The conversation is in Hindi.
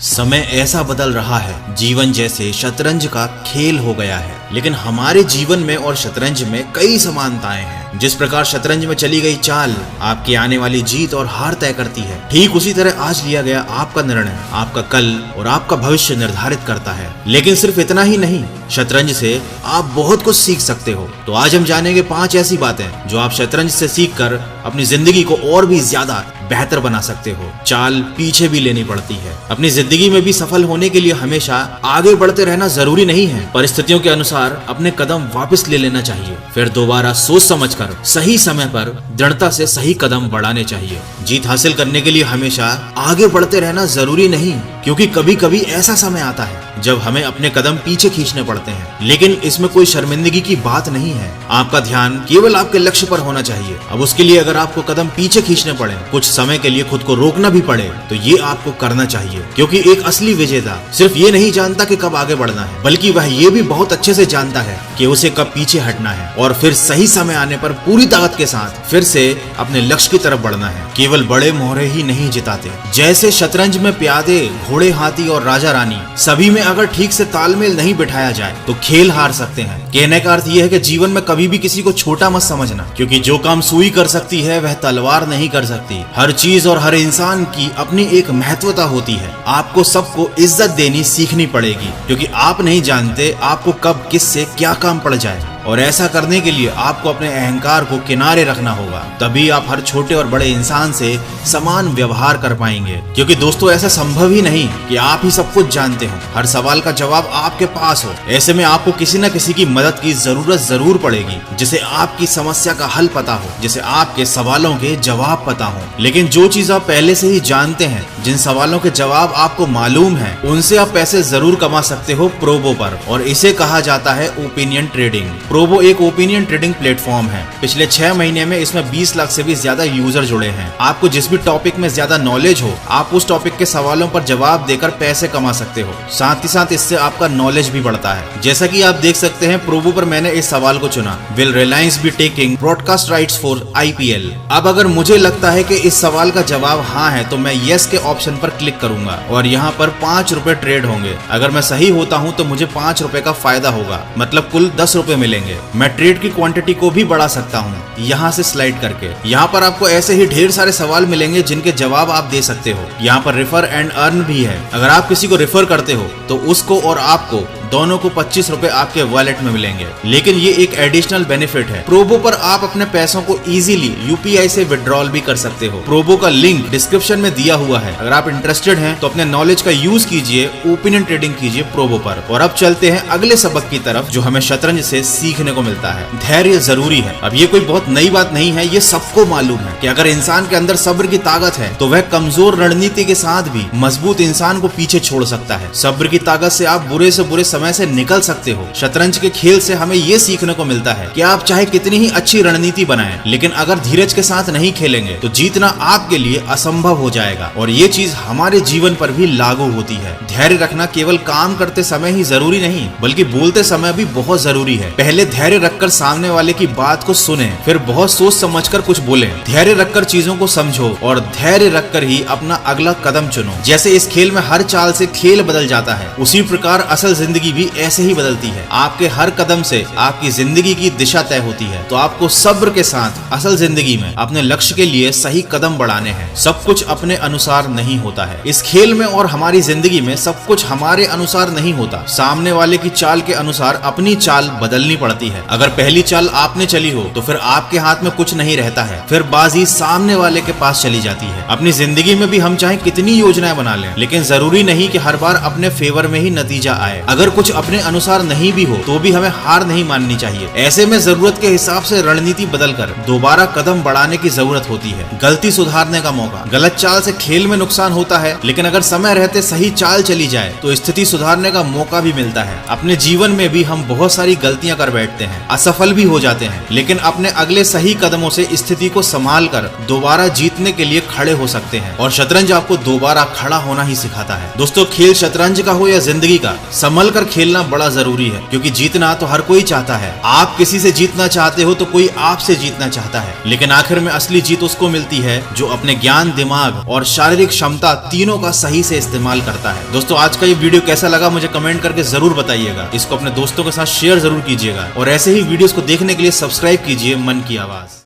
समय ऐसा बदल रहा है, जीवन जैसे शतरंज का खेल हो गया है। लेकिन हमारे जीवन में और शतरंज में कई समानताएं हैं। जिस प्रकार शतरंज में चली गई चाल आपकी आने वाली जीत और हार तय करती है, ठीक उसी तरह आज लिया गया आपका निर्णय आपका कल और आपका भविष्य निर्धारित करता है। लेकिन सिर्फ इतना ही नहीं, शतरंज से आप बहुत कुछ सीख सकते हो। तो आज हम जानेंगे 5 ऐसी बातें जो आप शतरंज से सीखकर अपनी जिंदगी को और भी ज्यादा बेहतर बना सकते हो। चाल पीछे भी लेनी पड़ती है। अपनी जिंदगी में भी सफल होने के लिए हमेशा आगे बढ़ते रहना जरूरी नहीं है। परिस्थितियों के अनुसार अपने कदम वापस ले लेना चाहिए, फिर दोबारा सोच समझकर सही समय पर दृढ़ता से सही कदम बढ़ाने चाहिए। जीत हासिल करने के लिए हमेशा आगे बढ़ते रहना जरूरी नहीं, क्योंकि कभी कभी ऐसा समय आता है जब हमें अपने कदम पीछे खींचने पड़ते हैं। लेकिन इसमें कोई शर्मिंदगी की बात नहीं है। आपका ध्यान केवल आपके लक्ष्य पर होना चाहिए। अब उसके लिए अगर आपको कदम पीछे खींचने पड़े, कुछ समय के लिए खुद को रोकना भी पड़े, तो ये आपको करना चाहिए। क्योंकि एक असली विजेता सिर्फ ये नहीं जानता कि कब आगे बढ़ना है, बल्कि वह ये भी बहुत अच्छे से जानता है कि उसे कब पीछे हटना है और फिर सही समय आने पर पूरी ताकत के साथ फिर से अपने लक्ष्य की तरफ बढ़ना है। केवल बड़े मोहरे ही नहीं जिताते। जैसे शतरंज में प्यादे, घोड़े, हाथी और राजा रानी, सभी में अगर ठीक से तालमेल नहीं बिठाया जाए तो खेल हार सकते हैं। कहने का अर्थ यह है कि जीवन में कभी भी किसी को छोटा मत समझना, क्योंकि जो काम सुई कर सकती है वह तलवार नहीं कर सकती। हर चीज और हर इंसान की अपनी एक महत्वता होती है। आपको सबको इज्जत देनी सीखनी पड़ेगी, क्योंकि आप नहीं जानते आपको कब किससे क्या काम पड़ जाए। और ऐसा करने के लिए आपको अपने अहंकार को किनारे रखना होगा। तभी आप हर छोटे और बड़े इंसान से समान व्यवहार कर पाएंगे। क्योंकि दोस्तों, ऐसा संभव ही नहीं कि आप ही सब कुछ जानते हो, हर सवाल का जवाब आपके पास हो। ऐसे में आपको किसी न किसी की मदद की जरूरत जरूर पड़ेगी, जिसे आपकी समस्या का हल पता हो, जिसे आपके सवालों के जवाब पता हो। लेकिन जो चीज आप पहले से ही जानते हैं, जिन सवालों के जवाब आपको मालूम है, उनसे आप पैसे जरूर कमा सकते हो प्रोबो पर। और इसे कहा जाता है ओपिनियन ट्रेडिंग। प्रोबो एक ओपिनियन ट्रेडिंग प्लेटफॉर्म है। पिछले 6 महीने में इसमें 20 लाख से भी ज्यादा यूजर जुड़े हैं। आपको जिस भी टॉपिक में ज्यादा नॉलेज हो, आप उस टॉपिक के सवालों पर जवाब देकर पैसे कमा सकते हो। साथ ही साथ इससे आपका नॉलेज भी बढ़ता है। जैसा कि आप देख सकते हैं, प्रोबो पर मैंने इस सवाल को चुना, will Reliance be taking broadcast rights for IPL। अब अगर मुझे लगता है कि इस सवाल का जवाब हाँ है, तो मैं यस के ऑप्शन पर क्लिक करूंगा और यहाँ पर 5 रुपए ट्रेड होंगे। अगर मैं सही होता हूँ तो मुझे 5 रुपए का फायदा होगा, मतलब कुल 10 रुपए मिलेंगे। मैं ट्रेड की क्वांटिटी को भी बढ़ा सकता हूँ यहाँ से स्लाइड करके। यहाँ पर आपको ऐसे ही ढेर सारे सवाल मिलेंगे जिनके जवाब आप दे सकते हो। यहाँ पर रेफर एंड अर्न भी है। अगर आप किसी को रेफर करते हो तो उसको और आपको दोनों को 25 रुपए आपके वॉलेट में मिलेंगे। लेकिन ये एक एडिशनल बेनिफिट है। प्रोबो पर आप अपने पैसों को इजीली UPI से विड्रॉल भी कर सकते हो। प्रोबो का लिंक डिस्क्रिप्शन में दिया हुआ है। अगर आप इंटरेस्टेड हैं तो अपने नॉलेज का यूज कीजिए, ओपिनियन ट्रेडिंग कीजिए प्रोबो पर। और अब चलते हैं अगले सबक की तरफ, जो हमें शतरंज से सीखने को मिलता है। धैर्य जरूरी है। अब ये कोई बहुत नई बात नहीं है, ये सबको मालूम है कि अगर इंसान के अंदर सब्र की ताकत है तो वह कमजोर रणनीति के साथ भी मजबूत इंसान को पीछे छोड़ सकता है। सब्र की ताकत से आप बुरे से बुरे समय से निकल सकते हो। शतरंज के खेल से हमें ये सीखने को मिलता है कि आप चाहे कितनी ही अच्छी रणनीति बनाएं, लेकिन अगर धीरज के साथ नहीं खेलेंगे तो जीतना आपके लिए असंभव हो जाएगा। और ये चीज हमारे जीवन पर भी लागू होती है। धैर्य रखना केवल काम करते समय ही जरूरी नहीं, बल्कि बोलते समय भी बहुत जरूरी है। पहले धैर्य रखकर सामने वाले की बात को सुने, फिर बहुत सोच समझकर कुछ बोले। धैर्य रखकर चीजों को समझो और धैर्य रखकर ही अपना अगला कदम चुनो। जैसे इस खेल में हर चाल से खेल बदल जाता है, उसी प्रकार असल जिंदगी भी ऐसे ही बदलती है। आपके हर कदम से आपकी जिंदगी की दिशा तय होती है। तो आपको सब्र के साथ असल जिंदगी में अपने लक्ष्य के लिए सही कदम बढ़ाने हैं। सब कुछ अपने अनुसार नहीं होता है। इस खेल में और हमारी जिंदगी में सब कुछ हमारे अनुसार नहीं होता। सामने वाले की चाल के अनुसार अपनी चाल बदलनी पड़ती है। अगर पहली चाल आपने चली हो तो फिर आपके हाथ में कुछ नहीं रहता है, फिर बाजी सामने वाले के पास चली जाती है। अपनी जिंदगी में भी हम चाहे कितनी योजनाएं बना लें, लेकिन जरूरी नहीं कि हर बार अपने फेवर में ही नतीजा आए। अगर कुछ अपने अनुसार नहीं भी हो तो भी हमें हार नहीं माननी चाहिए। ऐसे में जरूरत के हिसाब से रणनीति बदलकर दोबारा कदम बढ़ाने की जरूरत होती है। गलती सुधारने का मौका। गलत चाल से खेल में नुकसान होता है, लेकिन अगर समय रहते सही चाल चली जाए तो स्थिति सुधारने का मौका भी मिलता है। अपने जीवन में भी हम बहुत सारी गलतियां कर बैठते हैं, असफल भी हो जाते हैं, लेकिन अपने अगले सही कदमों से स्थिति को संभाल कर दोबारा जीतने के लिए खड़े हो सकते हैं। और शतरंज आपको दोबारा खड़ा होना ही सिखाता है। दोस्तों, खेल शतरंज का हो या जिंदगी का, संभल कर समझकर खेलना बड़ा जरूरी है, क्योंकि जीतना तो हर कोई चाहता है। आप किसी से जीतना चाहते हो तो कोई आपसे जीतना चाहता है, लेकिन आखिर में असली जीत उसको मिलती है जो अपने ज्ञान, दिमाग और शारीरिक क्षमता तीनों का सही से इस्तेमाल करता है। दोस्तों, आज का ये वीडियो कैसा लगा मुझे कमेंट करके जरूर बताइएगा। इसको अपने दोस्तों के साथ शेयर जरूर कीजिएगा और ऐसे ही वीडियोस को देखने के लिए सब्सक्राइब कीजिए मन की आवाज।